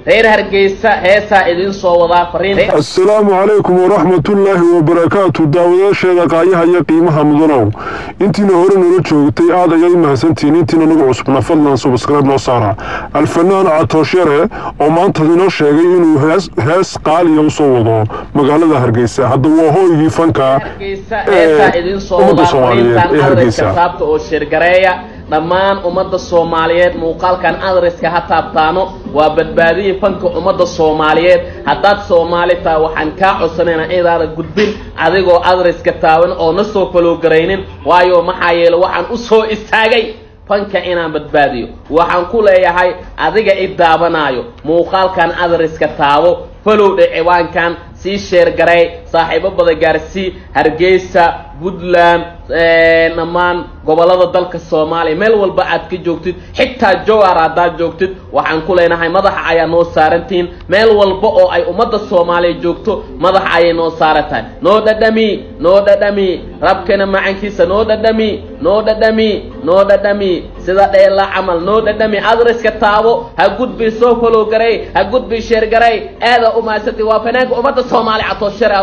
reer Hargeysa heesa idin soo wada fariin. Assalaamu alaykum wa rahmatullahi wa barakatuh. Daawadayaasha qaayaha iyo qiimaha mudanaw intiina hore noo joogtay aad ayay mahadsantiin intiina nagu cusubna fadlan subscribe noo saara alfanaan Atoshere oo maanta inoo sheegay inuu hees qaali u soo wado magaalada Hargeysa hadda waa hooyigii fanka heesa idin soo wada fariintan sababta oo shirgareeya dhammaan ummadda Soomaaliyeed muuqaalkan adreska ha taabtaano waa badbaadiyay fanka ummadda Soomaaliyeed haddaad Soomaalita waxaan ka codsanaynaa inaad gudbin adigoo adreska taaban oo na soo follow gareynin waayo maxaa yeelay waxaan u soo istaagay fanka inaan badbaadiyo waxaan ku leeyahay adiga idaabanaayo muuqaalkan adreska taabo follow ciwaankan si share garay saaxiibo badan gaarsi Hargeysa Puntland namaan gobolada dalka Soomaaliya meel walba aad ka joogtid xitaa Jowhar aad joogtid waxaan ku leenahay madaxa ayaa noo saarantiin meel walba oo ay ummadda Soomaaliya joogto madaxa ay noo saarantahay noo dhadhami rabkana macankiisa noo dhadhami sida dheela amal noo dhadhami adreska taabo ha gudbi soo follow garay ha gudbi share garay aada u maasati waa fanaanka ummadda Soomaaliya Atoshere